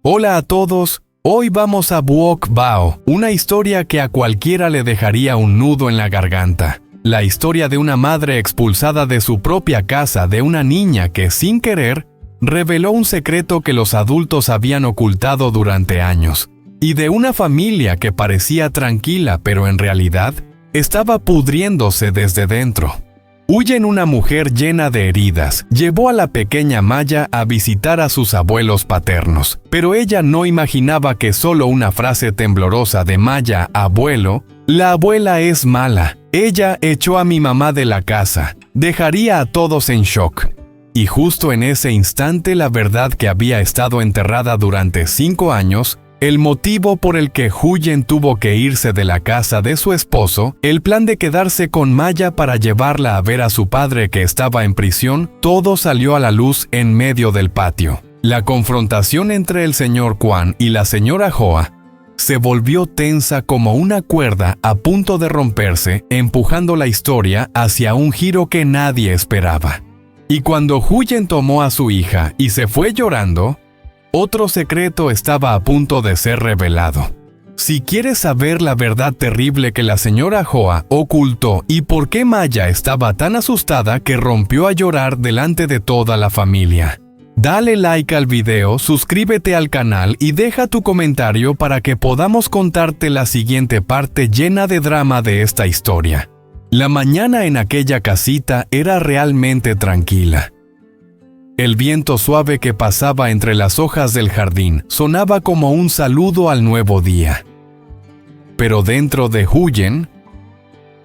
Hola a todos, hoy vamos a Buok Bao, una historia que a cualquiera le dejaría un nudo en la garganta. La historia de una madre expulsada de su propia casa de una niña que, sin querer, reveló un secreto que los adultos habían ocultado durante años. Y de una familia que parecía tranquila, pero en realidad estaba pudriéndose desde dentro. Huyen, una mujer llena de heridas, llevó a la pequeña Maya a visitar a sus abuelos paternos, pero ella no imaginaba que solo una frase temblorosa de Maya, abuelo, la abuela es mala, ella echó a mi mamá de la casa, dejaría a todos en shock. Y justo en ese instante la verdad que había estado enterrada durante 5 años, el motivo por el que Huyen tuvo que irse de la casa de su esposo, el plan de quedarse con Maya para llevarla a ver a su padre que estaba en prisión, todo salió a la luz en medio del patio. La confrontación entre el señor Kwan y la señora Hoa se volvió tensa como una cuerda a punto de romperse, empujando la historia hacia un giro que nadie esperaba. Y cuando Huyen tomó a su hija y se fue llorando, otro secreto estaba a punto de ser revelado. Si quieres saber la verdad terrible que la señora Hoa ocultó y por qué Maya estaba tan asustada que rompió a llorar delante de toda la familia, dale like al video, suscríbete al canal y deja tu comentario para que podamos contarte la siguiente parte llena de drama de esta historia. La mañana en aquella casita era realmente tranquila. El viento suave que pasaba entre las hojas del jardín sonaba como un saludo al nuevo día. Pero dentro de Huyen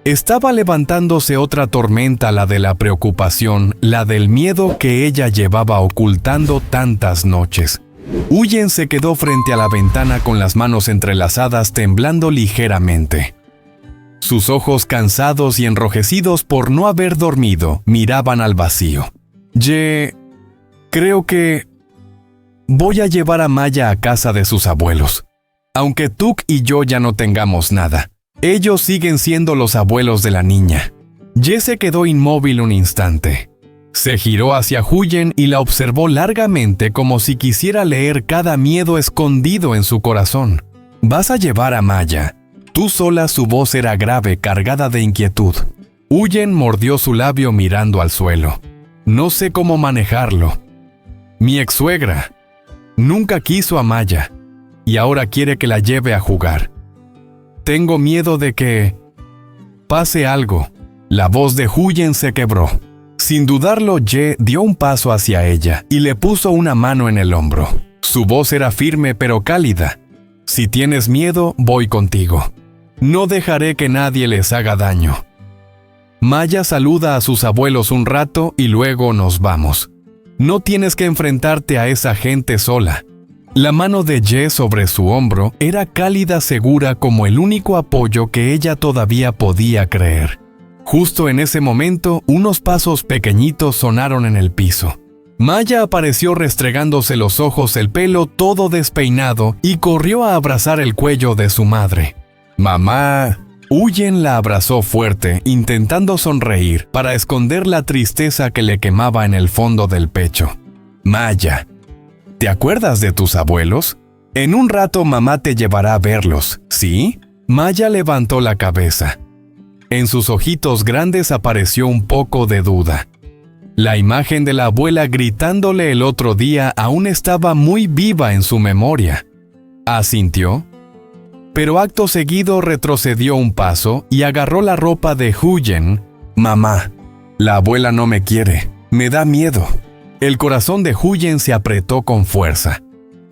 estaba levantándose otra tormenta, la de la preocupación, la del miedo que ella llevaba ocultando tantas noches. Huyen se quedó frente a la ventana con las manos entrelazadas, temblando ligeramente. Sus ojos, cansados y enrojecidos por no haber dormido, miraban al vacío. Creo que voy a llevar a Maya a casa de sus abuelos. Aunque Tuk y yo ya no tengamos nada, ellos siguen siendo los abuelos de la niña. Ye se quedó inmóvil un instante. Se giró hacia Huyen y la observó largamente como si quisiera leer cada miedo escondido en su corazón. ¿Vas a llevar a Maya? Tú sola. Su voz era grave, cargada de inquietud. Huyen mordió su labio mirando al suelo. No sé cómo manejarlo. Mi ex-suegra nunca quiso a Maya y ahora quiere que la lleve a jugar. Tengo miedo de que pase algo. La voz de Huyen se quebró. Sin dudarlo, Ye dio un paso hacia ella y le puso una mano en el hombro. Su voz era firme pero cálida. Si tienes miedo, voy contigo. No dejaré que nadie les haga daño. Maya saluda a sus abuelos un rato y luego nos vamos. No tienes que enfrentarte a esa gente sola. La mano de Ye sobre su hombro era cálida, segura, como el único apoyo que ella todavía podía creer. Justo en ese momento, unos pasos pequeñitos sonaron en el piso. Maya apareció restregándose los ojos, el pelo todo despeinado, y corrió a abrazar el cuello de su madre. «Mamá». Huyen la abrazó fuerte, intentando sonreír para esconder la tristeza que le quemaba en el fondo del pecho. «Maya, ¿te acuerdas de tus abuelos? En un rato mamá te llevará a verlos, ¿sí?» Maya levantó la cabeza. En sus ojitos grandes apareció un poco de duda. La imagen de la abuela gritándole el otro día aún estaba muy viva en su memoria. Asintió, pero acto seguido retrocedió un paso y agarró la ropa de Huyen. «Mamá, la abuela no me quiere, me da miedo». El corazón de Huyen se apretó con fuerza.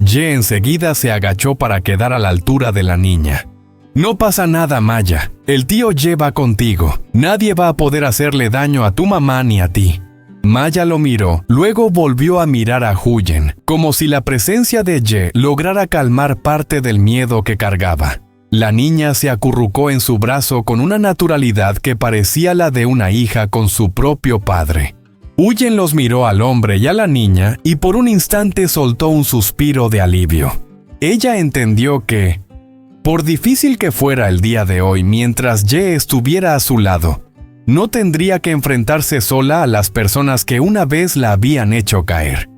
Ye enseguida se agachó para quedar a la altura de la niña. «No pasa nada, Maya, el tío Ye va contigo, nadie va a poder hacerle daño a tu mamá ni a ti». Maya lo miró, luego volvió a mirar a Huyen, como si la presencia de Ye lograra calmar parte del miedo que cargaba. La niña se acurrucó en su brazo con una naturalidad que parecía la de una hija con su propio padre. Huyen los miró al hombre y a la niña y por un instante soltó un suspiro de alivio. Ella entendió que, por difícil que fuera el día de hoy mientras Ye estuviera a su lado, no tendría que enfrentarse sola a las personas que una vez la habían hecho caer.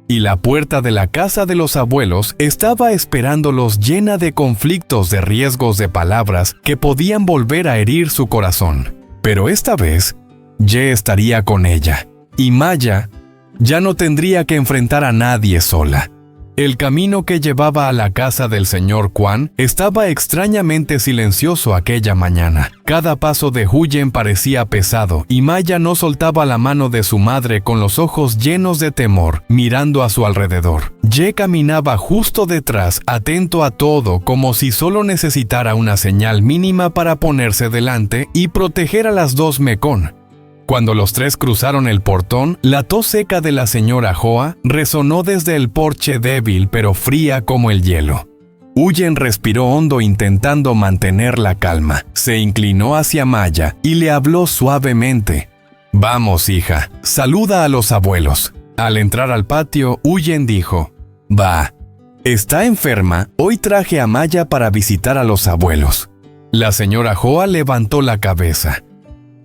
y la puerta de la casa de los abuelos estaba esperándolos llena de conflictos de riesgos de palabras que podían volver a herir su corazón. Pero esta vez, Ye estaría con ella, y Maya ya no tendría que enfrentar a nadie sola. El camino que llevaba a la casa del señor Kwan estaba extrañamente silencioso aquella mañana. Cada paso de Huyen parecía pesado y Maya no soltaba la mano de su madre con los ojos llenos de temor, mirando a su alrededor. Ye caminaba justo detrás, atento a todo, como si solo necesitara una señal mínima para ponerse delante y proteger a las dos Mekong. Cuando los tres cruzaron el portón, la tos seca de la señora Hoa resonó desde el porche débil pero fría como el hielo. Huyen respiró hondo intentando mantener la calma. Se inclinó hacia Maya y le habló suavemente. «Vamos, hija, saluda a los abuelos». Al entrar al patio, Huyen dijo, «Va, está enferma, hoy traje a Maya para visitar a los abuelos». La señora Hoa levantó la cabeza.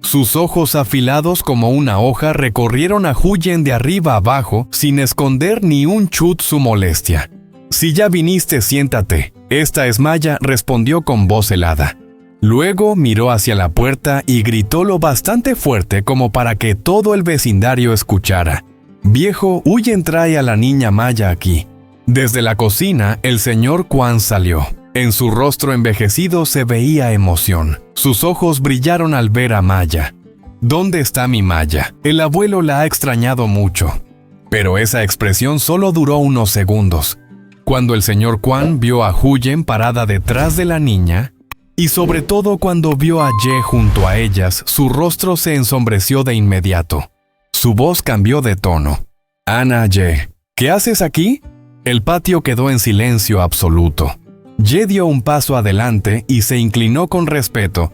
Sus ojos afilados como una hoja recorrieron a Huyen de arriba abajo sin esconder ni un chut su molestia. «Si ya viniste, siéntate. Esta es Maya», respondió con voz helada. Luego miró hacia la puerta y gritó lo bastante fuerte como para que todo el vecindario escuchara. «Viejo, Huyen trae a la niña Maya aquí». Desde la cocina, el señor Kwan salió. En su rostro envejecido se veía emoción. Sus ojos brillaron al ver a Maya. «¿Dónde está mi Maya? El abuelo la ha extrañado mucho». Pero esa expresión solo duró unos segundos. Cuando el señor Kwan vio a Huyen parada detrás de la niña, y sobre todo cuando vio a Ye junto a ellas, su rostro se ensombreció de inmediato. Su voz cambió de tono. «Ana, Ye, ¿qué haces aquí?» El patio quedó en silencio absoluto. Ye dio un paso adelante y se inclinó con respeto.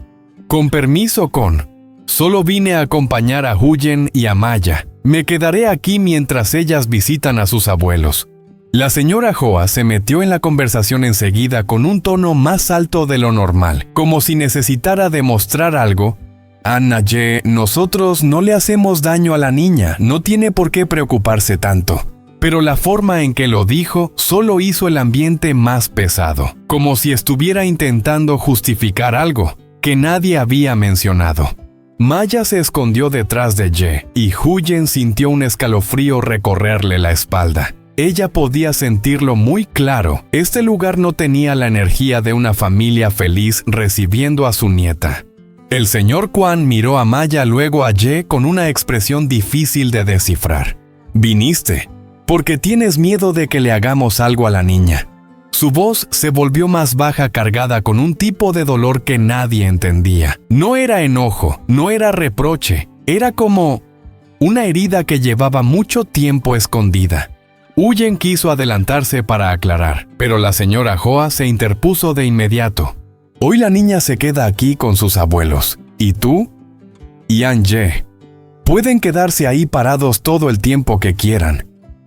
«Con permiso, Con. Solo vine a acompañar a Huyen y a Maya. Me quedaré aquí mientras ellas visitan a sus abuelos». La señora Hoa se metió en la conversación enseguida con un tono más alto de lo normal, como si necesitara demostrar algo. «Ana, Ye, nosotros no le hacemos daño a la niña, no tiene por qué preocuparse tanto». Pero la forma en que lo dijo solo hizo el ambiente más pesado, como si estuviera intentando justificar algo que nadie había mencionado. Maya se escondió detrás de Ye y Huyen sintió un escalofrío recorrerle la espalda. Ella podía sentirlo muy claro. Este lugar no tenía la energía de una familia feliz recibiendo a su nieta. El señor Kwan miró a Maya, luego a Ye con una expresión difícil de descifrar. «Viniste porque tienes miedo de que le hagamos algo a la niña». Su voz se volvió más baja, cargada con un tipo de dolor que nadie entendía. No era enojo, no era reproche, era como una herida que llevaba mucho tiempo escondida. Huyen quiso adelantarse para aclarar, pero la señora Hoa se interpuso de inmediato. «Hoy la niña se queda aquí con sus abuelos. ¿Y tú? Y Ye. Pueden quedarse ahí parados todo el tiempo que quieran».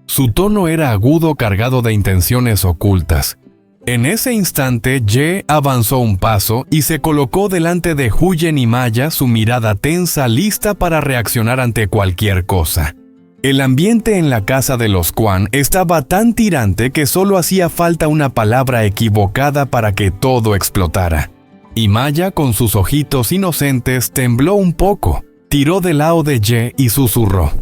Su tono era agudo, cargado de intenciones ocultas. En ese instante, Ye avanzó un paso y se colocó delante de Huyen y Maya, su mirada tensa, lista para reaccionar ante cualquier cosa. El ambiente en la casa de los Kwan estaba tan tirante que solo hacía falta una palabra equivocada para que todo explotara. Y Maya, con sus ojitos inocentes, tembló un poco, tiró del lado de Ye y susurró: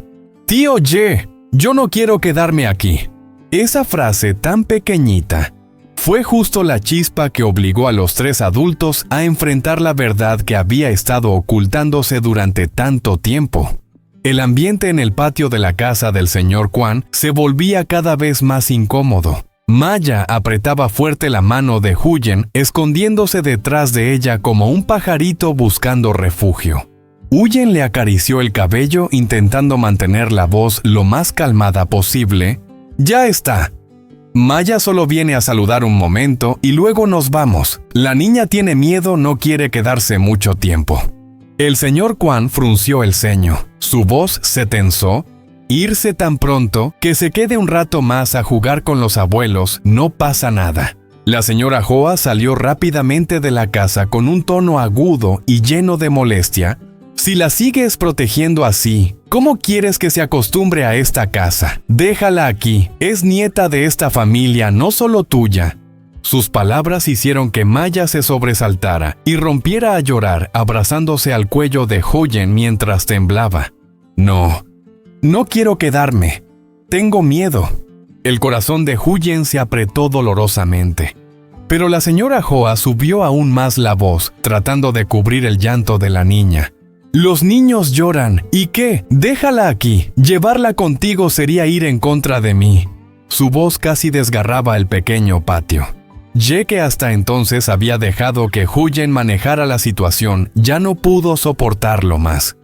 «Tío Ye, yo no quiero quedarme aquí». Esa frase tan pequeñita fue justo la chispa que obligó a los tres adultos a enfrentar la verdad que había estado ocultándose durante tanto tiempo. El ambiente en el patio de la casa del señor Kwan se volvía cada vez más incómodo. Maya apretaba fuerte la mano de Huyen, escondiéndose detrás de ella como un pajarito buscando refugio. Huyen le acarició el cabello intentando mantener la voz lo más calmada posible. «Ya está. Maya solo viene a saludar un momento y luego nos vamos. La niña tiene miedo, no quiere quedarse mucho tiempo». El señor Kwan frunció el ceño. Su voz se tensó. «Irse tan pronto, que se quede un rato más a jugar con los abuelos, no pasa nada». La señora Hoa salió rápidamente de la casa con un tono agudo y lleno de molestia. Si la sigues protegiendo así, ¿cómo quieres que se acostumbre a esta casa? Déjala aquí, es nieta de esta familia, no solo tuya. Sus palabras hicieron que Maya se sobresaltara y rompiera a llorar, abrazándose al cuello de Huyen mientras temblaba. No quiero quedarme. Tengo miedo. El corazón de Huyen se apretó dolorosamente. Pero la señora Hoa subió aún más la voz, tratando de cubrir el llanto de la niña. Los niños lloran. ¿Y qué? Déjala aquí. Llevarla contigo sería ir en contra de mí. Su voz casi desgarraba el pequeño patio. Ye, que hasta entonces había dejado que Huyen manejara la situación, ya no pudo soportarlo más.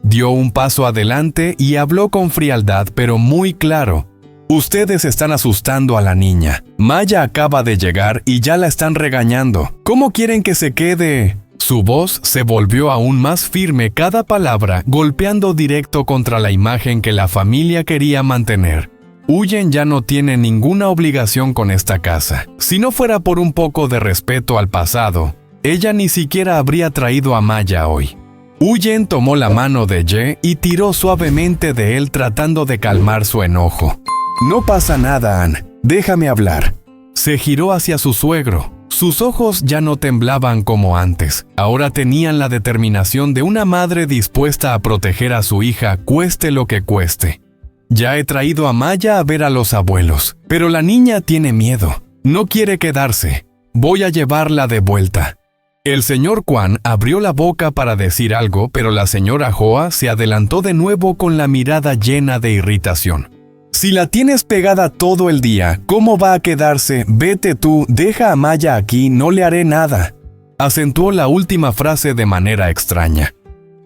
Dio un paso adelante y habló con frialdad, pero muy claro. Ustedes están asustando a la niña. Maya acaba de llegar y ya la están regañando. ¿Cómo quieren que se quede? Su voz se volvió aún más firme cada palabra, golpeando directo contra la imagen que la familia quería mantener. Huyen ya no tiene ninguna obligación con esta casa. Si no fuera por un poco de respeto al pasado, ella ni siquiera habría traído a Maya hoy. Huyen tomó la mano de Ye y tiró suavemente de él tratando de calmar su enojo. No pasa nada, Ann. Déjame hablar. Se giró hacia su suegro. Sus ojos ya no temblaban como antes. Ahora tenían la determinación de una madre dispuesta a proteger a su hija, cueste lo que cueste. Ya he traído a Maya a ver a los abuelos, pero la niña tiene miedo. No quiere quedarse. Voy a llevarla de vuelta. El señor Kwan abrió la boca para decir algo, pero la señora Hoa se adelantó de nuevo con la mirada llena de irritación. Si la tienes pegada todo el día, ¿cómo va a quedarse? Vete tú, deja a Maya aquí, no le haré nada. Acentuó la última frase de manera extraña.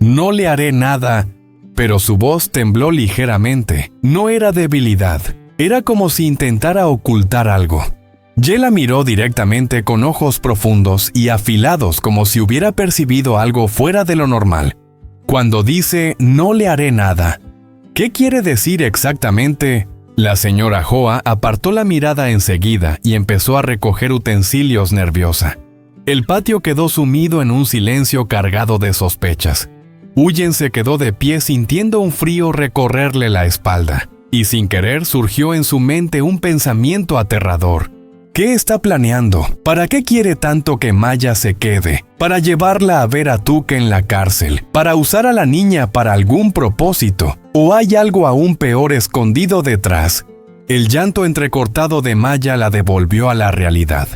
No le haré nada, pero su voz tembló ligeramente. No era debilidad, era como si intentara ocultar algo. Ye la miró directamente con ojos profundos y afilados como si hubiera percibido algo fuera de lo normal. Cuando dice no le haré nada, ¿qué quiere decir exactamente? La señora Hoa apartó la mirada enseguida y empezó a recoger utensilios nerviosa. El patio quedó sumido en un silencio cargado de sospechas. Huyen se quedó de pie sintiendo un frío recorrerle la espalda, y sin querer surgió en su mente un pensamiento aterrador. ¿Qué está planeando? ¿Para qué quiere tanto que Maya se quede? ¿Para llevarla a ver a Tuk en la cárcel? ¿Para usar a la niña para algún propósito? ¿O hay algo aún peor escondido detrás? El llanto entrecortado de Maya la devolvió a la realidad.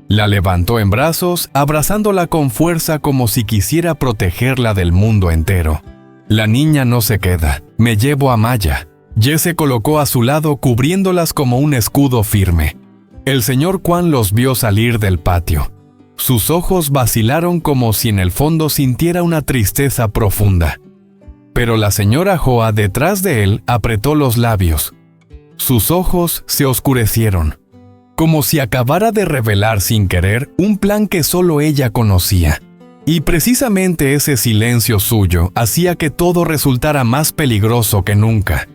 La levantó en brazos, abrazándola con fuerza como si quisiera protegerla del mundo entero. La niña no se queda. Me llevo a Maya. Ye se colocó a su lado cubriéndolas como un escudo firme. El señor Kwan los vio salir del patio. Sus ojos vacilaron como si en el fondo sintiera una tristeza profunda. Pero la señora Hoa detrás de él apretó los labios. Sus ojos se oscurecieron, como si acabara de revelar sin querer un plan que solo ella conocía. Y precisamente ese silencio suyo hacía que todo resultara más peligroso que nunca.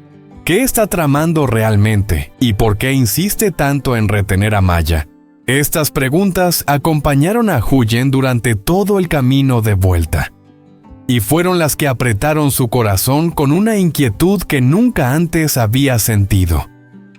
¿Qué está tramando realmente y por qué insiste tanto en retener a Maya? Estas preguntas acompañaron a Huyen durante todo el camino de vuelta. Y fueron las que apretaron su corazón con una inquietud que nunca antes había sentido.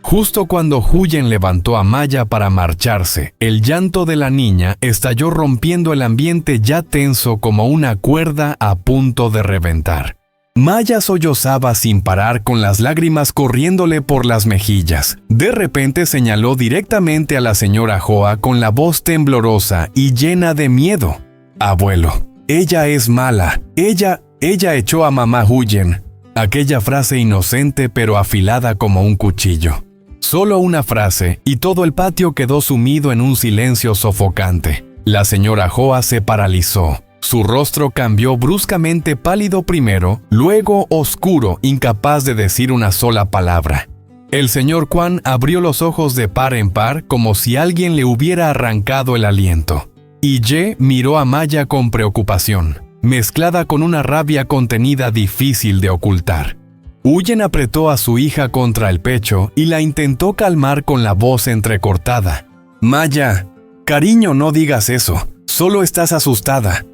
Justo cuando Huyen levantó a Maya para marcharse, el llanto de la niña estalló rompiendo el ambiente ya tenso como una cuerda a punto de reventar. Maya sollozaba sin parar con las lágrimas corriéndole por las mejillas. De repente señaló directamente a la señora Hoa con la voz temblorosa y llena de miedo. «Abuelo, ella es mala. Ella echó a mamá Huyen». Aquella frase inocente pero afilada como un cuchillo. Solo una frase y todo el patio quedó sumido en un silencio sofocante. La señora Hoa se paralizó. Su rostro cambió bruscamente pálido primero, luego oscuro, incapaz de decir una sola palabra. El señor Kwan abrió los ojos de par en par como si alguien le hubiera arrancado el aliento. Y Ye miró a Maya con preocupación, mezclada con una rabia contenida difícil de ocultar. Huyen apretó a su hija contra el pecho y la intentó calmar con la voz entrecortada. «Maya, cariño, no digas eso, solo estás asustada».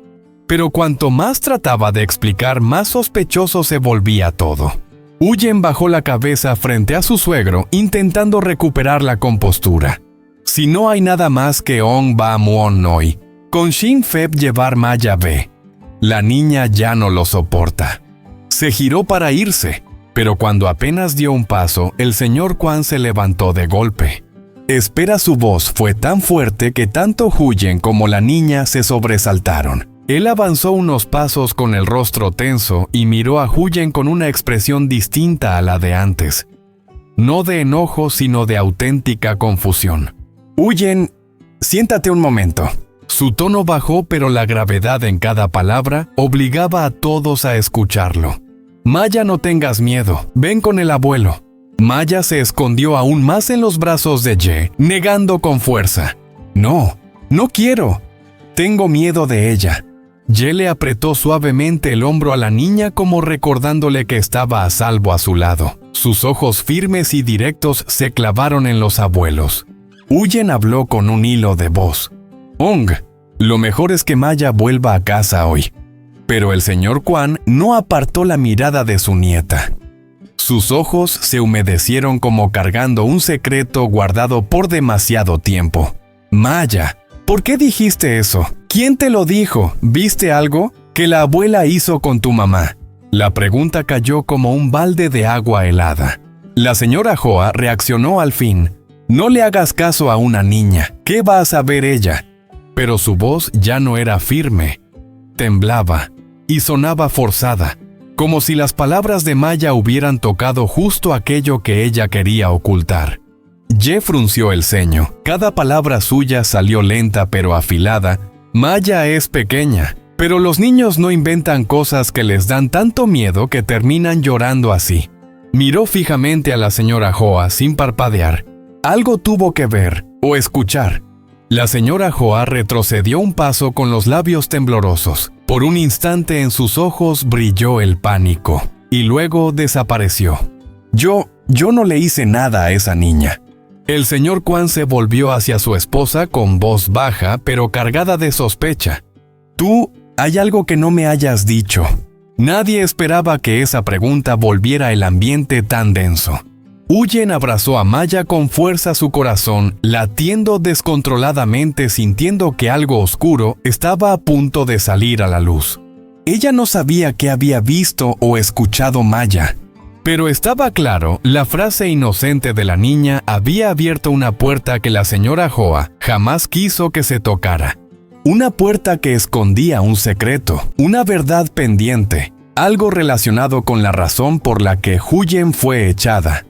Pero cuanto más trataba de explicar, más sospechoso se volvía todo. Huyen bajó la cabeza frente a su suegro, intentando recuperar la compostura. Si no hay nada más que On Ba Muon Noi, con Shin Feb llevar Maya ve. La niña ya no lo soporta. Se giró para irse, pero cuando apenas dio un paso, el señor Kwan se levantó de golpe. Espera, su voz fue tan fuerte que tanto Huyen como la niña se sobresaltaron. Él avanzó unos pasos con el rostro tenso y miró a Huyen con una expresión distinta a la de antes. No de enojo, sino de auténtica confusión. Huyen, siéntate un momento. Su tono bajó, pero la gravedad en cada palabra obligaba a todos a escucharlo. Maya, no tengas miedo, ven con el abuelo. Maya se escondió aún más en los brazos de Ye, negando con fuerza. No, no quiero. Tengo miedo de ella. Ye le apretó suavemente el hombro a la niña como recordándole que estaba a salvo a su lado. Sus ojos firmes y directos se clavaron en los abuelos. Huyen habló con un hilo de voz. Ong, lo mejor es que Maya vuelva a casa hoy. Pero el señor Kwan no apartó la mirada de su nieta. Sus ojos se humedecieron como cargando un secreto guardado por demasiado tiempo. Maya, ¿por qué dijiste eso? ¿Quién te lo dijo? ¿Viste algo? ¿Que la abuela hizo con tu mamá? La pregunta cayó como un balde de agua helada. La señora Hoa reaccionó al fin. No le hagas caso a una niña. ¿Qué va a saber ella? Pero su voz ya no era firme. Temblaba y sonaba forzada, como si las palabras de Maya hubieran tocado justo aquello que ella quería ocultar. Ye frunció el ceño. Cada palabra suya salió lenta pero afilada. Maya es pequeña, pero los niños no inventan cosas que les dan tanto miedo que terminan llorando así. Miró fijamente a la señora Hoa sin parpadear. Algo tuvo que ver o escuchar. La señora Hoa retrocedió un paso con los labios temblorosos. Por un instante en sus ojos brilló el pánico y luego desapareció. Yo no le hice nada a esa niña. El señor Kwan se volvió hacia su esposa con voz baja pero cargada de sospecha. Tú, hay algo que no me hayas dicho. Nadie esperaba que esa pregunta volviera el ambiente tan denso. Huyen abrazó a Maya con fuerza, su corazón latiendo descontroladamente, sintiendo que algo oscuro estaba a punto de salir a la luz. Ella no sabía qué había visto o escuchado Maya, pero estaba claro, la frase inocente de la niña había abierto una puerta que la señora Hoa jamás quiso que se tocara. Una puerta que escondía un secreto, una verdad pendiente, algo relacionado con la razón por la que Huyen fue echada.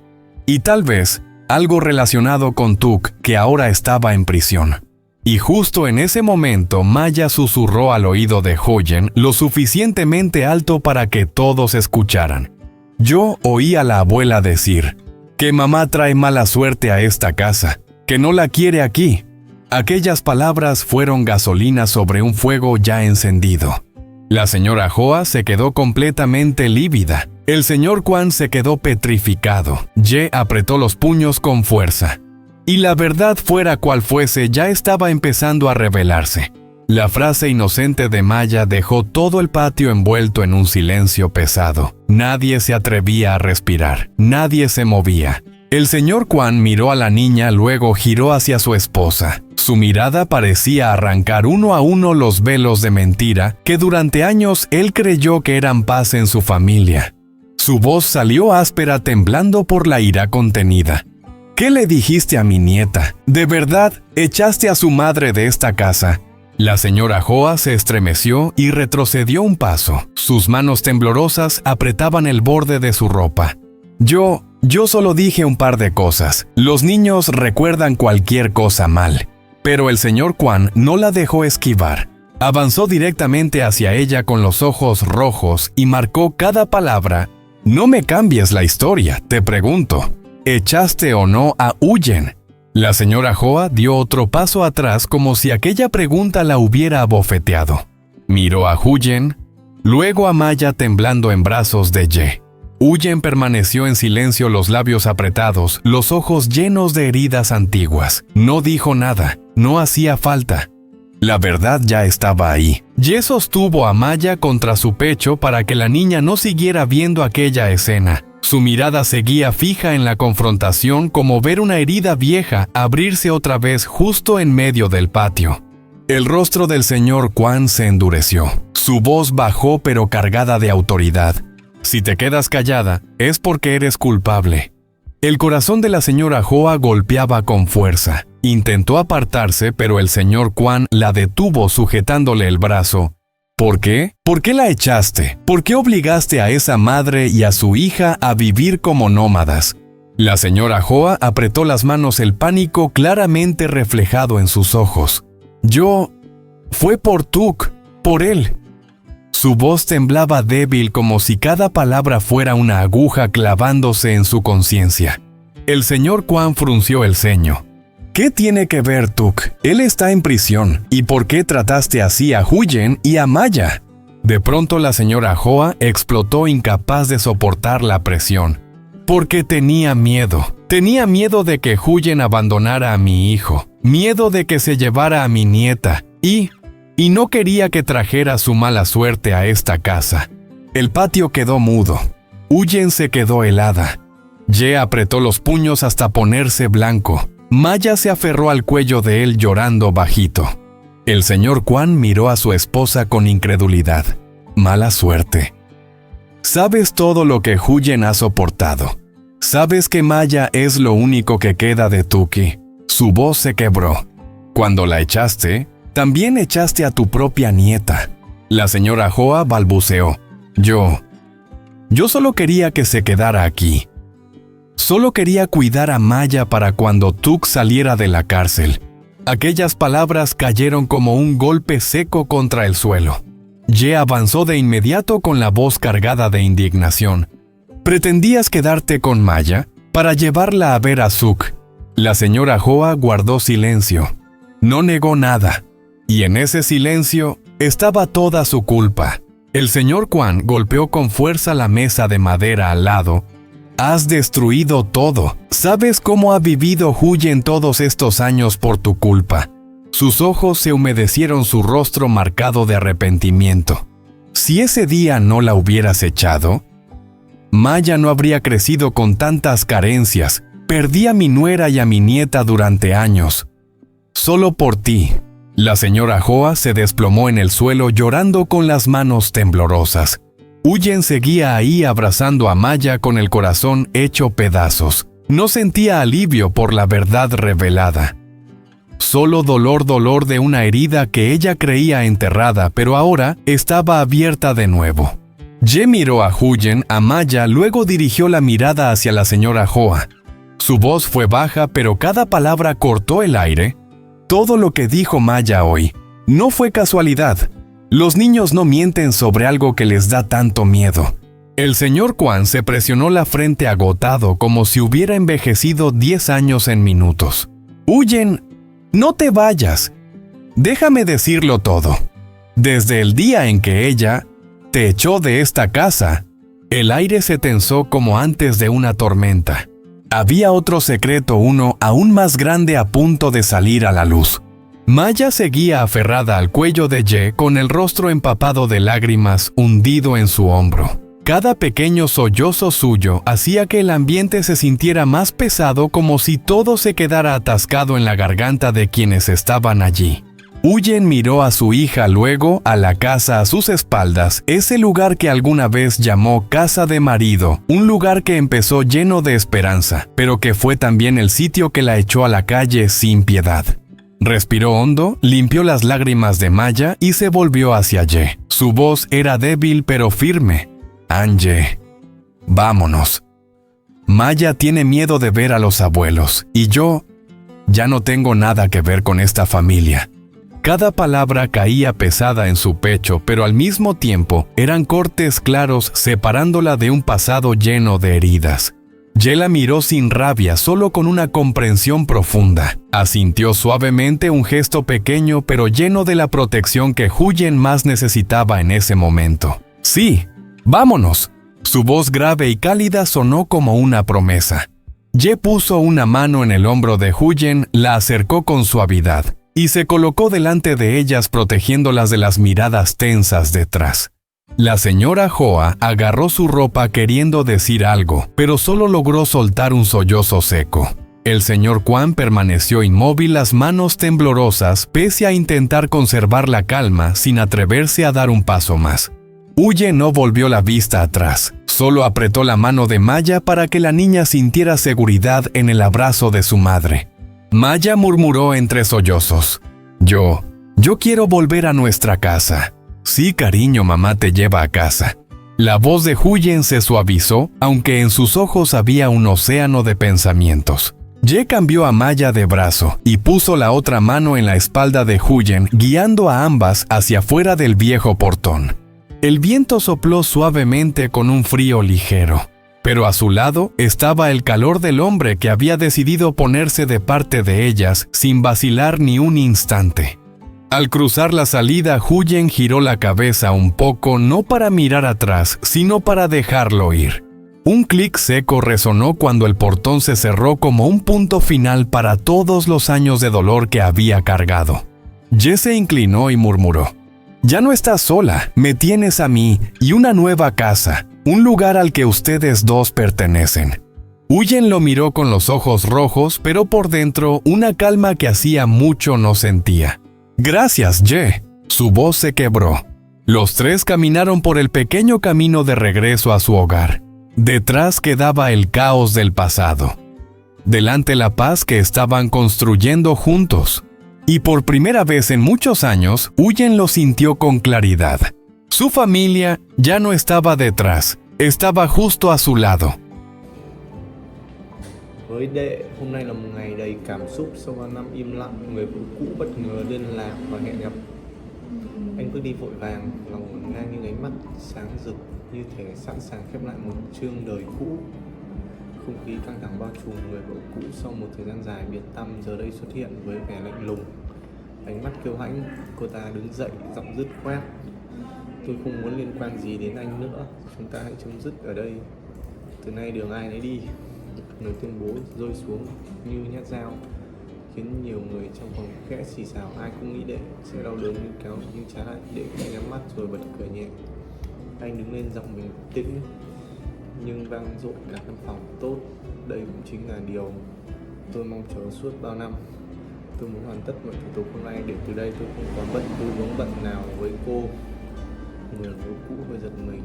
Y tal vez algo relacionado con Tuk, que ahora estaba en prisión. Y justo en ese momento Maya susurró al oído de Huyen lo suficientemente alto para que todos escucharan. Yo oí a la abuela decir que mamá trae mala suerte a esta casa, que no la quiere aquí. Aquellas palabras fueron gasolina sobre un fuego ya encendido. La señora Hoa se quedó completamente lívida. El señor Kwan se quedó petrificado. Ye apretó los puños con fuerza. Y la verdad, fuera cual fuese, ya estaba empezando a revelarse. La frase inocente de Maya dejó todo el patio envuelto en un silencio pesado. Nadie se atrevía a respirar. Nadie se movía. El señor Kwan miró a la niña, luego giró hacia su esposa. Su mirada parecía arrancar uno a uno los velos de mentira que durante años él creyó que eran paz en su familia. Su voz salió áspera, temblando por la ira contenida. ¿Qué le dijiste a mi nieta? ¿De verdad echaste a su madre de esta casa? La señora Hoa se estremeció y retrocedió un paso. Sus manos temblorosas apretaban el borde de su ropa. Yo solo dije un par de cosas. Los niños recuerdan cualquier cosa mal. Pero el señor Kwan no la dejó esquivar. Avanzó directamente hacia ella con los ojos rojos y marcó cada palabra. No me cambies la historia, te pregunto. ¿Echaste o no a Huyen? La señora Hoa dio otro paso atrás como si aquella pregunta la hubiera abofeteado. Miró a Huyen, luego a Maya temblando en brazos de Ye. Huyen permaneció en silencio, los labios apretados, los ojos llenos de heridas antiguas. No dijo nada, no hacía falta. La verdad ya estaba ahí. Ye sostuvo a Maya contra su pecho para que la niña no siguiera viendo aquella escena. Su mirada seguía fija en la confrontación, como ver una herida vieja abrirse otra vez justo en medio del patio. El rostro del señor Kwan se endureció. Su voz bajó pero cargada de autoridad. Si te quedas callada, es porque eres culpable. El corazón de la señora Hoa golpeaba con fuerza. Intentó apartarse, pero el señor Kwan la detuvo sujetándole el brazo. ¿Por qué? ¿Por qué la echaste? ¿Por qué obligaste a esa madre y a su hija a vivir como nómadas? La señora Hoa apretó las manos, el pánico claramente reflejado en sus ojos. Fue por Tuk, por él. Su voz temblaba débil, como si cada palabra fuera una aguja clavándose en su conciencia. El señor Kwan frunció el ceño. ¿Qué tiene que ver Tuk? Él está en prisión. ¿Y por qué trataste así a Huyen y a Maya? De pronto la señora Hoa explotó, incapaz de soportar la presión. Porque tenía miedo. Tenía miedo de que Huyen abandonara a mi hijo. Miedo de que se llevara a mi nieta. Y no quería que trajera su mala suerte a esta casa. El patio quedó mudo. Huyen se quedó helada. Ye apretó los puños hasta ponerse blanco. Maya se aferró al cuello de él llorando bajito. El señor Kwan miró a su esposa con incredulidad. Mala suerte. Sabes todo lo que Huyen ha soportado. Sabes que Maya es lo único que queda de Tuki. Su voz se quebró. Cuando la echaste, también echaste a tu propia nieta. La señora Hoa balbuceó. Yo solo quería que se quedara aquí. Solo quería cuidar a Maya para cuando Tuk saliera de la cárcel. Aquellas palabras cayeron como un golpe seco contra el suelo. Ye avanzó de inmediato con la voz cargada de indignación. ¿Pretendías quedarte con Maya para llevarla a ver a Suk? La señora Hoa guardó silencio. No negó nada. Y en ese silencio estaba toda su culpa. El señor Kwan golpeó con fuerza la mesa de madera al lado. Has destruido todo. ¿Sabes cómo ha vivido Huyen todos estos años por tu culpa? Sus ojos se humedecieron, su rostro marcado de arrepentimiento. Si ese día no la hubieras echado, Maya no habría crecido con tantas carencias. Perdí a mi nuera y a mi nieta durante años. Solo por ti. La señora Hoa se desplomó en el suelo llorando con las manos temblorosas. Huyen seguía ahí abrazando a Maya con el corazón hecho pedazos. No sentía alivio por la verdad revelada. Solo dolor de una herida que ella creía enterrada, pero ahora estaba abierta de nuevo. Ye miró a Huyen, a Maya, luego dirigió la mirada hacia la señora Hoa. Su voz fue baja, pero cada palabra cortó el aire. Todo lo que dijo Maya hoy no fue casualidad. Los niños no mienten sobre algo que les da tanto miedo. El señor Kwan se presionó la frente agotado, como si hubiera envejecido 10 años en minutos. Huyen, no te vayas. Déjame decirlo todo. Desde el día en que ella te echó de esta casa, el aire se tensó como antes de una tormenta. Había otro secreto, uno aún más grande, a punto de salir a la luz. Maya seguía aferrada al cuello de Ye, con el rostro empapado de lágrimas, hundido en su hombro. Cada pequeño sollozo suyo hacía que el ambiente se sintiera más pesado, como si todo se quedara atascado en la garganta de quienes estaban allí. Huyen miró a su hija, luego a la casa a sus espaldas, ese lugar que alguna vez llamó casa de marido, un lugar que empezó lleno de esperanza, pero que fue también el sitio que la echó a la calle sin piedad. Respiró hondo, limpió las lágrimas de Maya y se volvió hacia Ye. Su voz era débil pero firme. Anje, vámonos. Maya tiene miedo de ver a los abuelos, y yo ya no tengo nada que ver con esta familia. Cada palabra caía pesada en su pecho, pero al mismo tiempo eran cortes claros separándola de un pasado lleno de heridas. Ye la miró sin rabia, solo con una comprensión profunda. Asintió suavemente, un gesto pequeño pero lleno de la protección que Huyen más necesitaba en ese momento. Sí, vámonos. Su voz grave y cálida sonó como una promesa. Ye puso una mano en el hombro de Huyen, la acercó con suavidad. y se colocó delante de ellas protegiéndolas de las miradas tensas detrás. La señora Joa agarró su ropa queriendo decir algo, pero solo logró soltar un sollozo seco. El señor Kwan permaneció inmóvil, las manos temblorosas, pese a intentar conservar la calma sin atreverse a dar un paso más. Huye no volvió la vista atrás, solo apretó la mano de Maya para que la niña sintiera seguridad en el abrazo de su madre. Maya murmuró entre sollozos: Yo quiero volver a nuestra casa. Sí, cariño, mamá te lleva a casa. La voz de Huyen se suavizó, aunque en sus ojos había un océano de pensamientos. Ye cambió a Maya de brazo y puso la otra mano en la espalda de Huyen, guiando a ambas hacia afuera del viejo portón. El viento sopló suavemente con un frío ligero, pero a su lado estaba el calor del hombre que había decidido ponerse de parte de ellas sin vacilar ni un instante. Al cruzar la salida, Huyen giró la cabeza un poco, no para mirar atrás, sino para dejarlo ir. Un clic seco resonó cuando el portón se cerró como un punto final para todos los años de dolor que había cargado. Ye se inclinó y murmuró: Ya no estás sola, me tienes a mí y una nueva casa, un lugar al que ustedes dos pertenecen. Huyen lo miró con los ojos rojos, pero por dentro una calma que hacía mucho no sentía. Gracias, Ye. Su voz se quebró. Los tres caminaron por el pequeño camino de regreso a su hogar. Detrás quedaba el caos del pasado. Delante la paz que estaban construyendo juntos. Y por primera vez en muchos años, Huyen lo sintió con claridad. Su familia ya no estaba detrás, estaba justo a su lado. Với đệ, hôm nay là một ngày đầy cảm xúc sau 3 năm im lặng, người phụ cũ bất ngờ liên lạc và hẹn gặp. Anh bước đi vội vàng, lòng ngổn ngang như ánh mắt sáng rực, như thể sẵn sàng khép lại một chương đời cũ. Không khí căng thẳng bao trùm, người vợ cũ sau một thời gian dài biệt tăm giờ đây xuất hiện với vẻ lạnh lùng. Ánh mắt kiêu hãnh, cô ta đứng dậy, giọng dứt khoát: Tôi không muốn liên quan gì đến anh nữa, chúng ta hãy chấm dứt ở đây. Từ nay đường ai nấy đi. Lời tuyên bố rơi xuống như nhát dao, khiến nhiều người trong phòng khẽ xì xào. Ai cũng nghĩ đệ sẽ đau đớn nhưng kéo nhưng trái lại đệ cũng nhắm mắt rồi bật cười nhẹ. Anh đứng lên, giọng bình tĩnh nhưng vang dội cả căn phòng. Tốt, đây cũng chính là điều tôi mong chờ suốt bao năm. Tôi muốn hoàn tất mọi thủ tục hôm nay để từ đây tôi không còn bất cứ vướng bận nào với cô. Người vợ cũ hơi giật mình,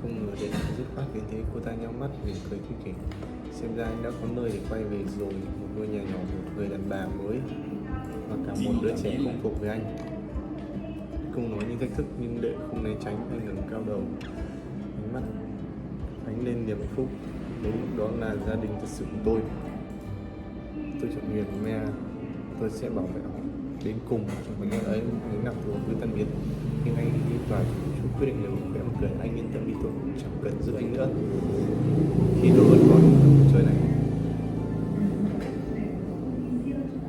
không ngờ đến dứt khoát đến thế. Cô ta nhắm mắt mỉm cười khinh khỉnh. Xem ra anh đã có nơi để quay về rồi, một ngôi nhà nhỏ, một người đàn bà mới và cả một đứa trẻ không thuộc với anh. Không nói những thách thức nhưng đệ không né tránh, anh ngẩng cao đầu, ánh mắt ánh lên niềm hạnh phúc. Đúng, đó là gia đình thật sự của tôi. Tôi chọn người của mẹ, tôi sẽ bảo vệ họ đến cùng trong vấn đề ấy. Những nặng thuộc với tân biệt nhưng anh đi và chú quyết định nếu khẽ một cười. Anh yên tâm đi, tôi cũng chẳng cần giữ anh nữa khi tôi vẫn còn cuộc chơi này.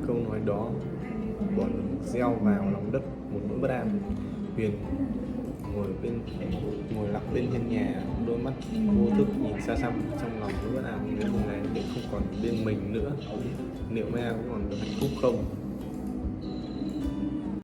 Câu nói đó bỏ gieo vào lòng đất một nỗi bất an. Huyền ngồi lặng bên hiên nhà, đôi mắt vô thức nhìn xa xăm, trong lòng nỗi bất an. Nếu hôm nay để không còn bên mình nữa, liệu mẹ cũng còn được hạnh phúc không?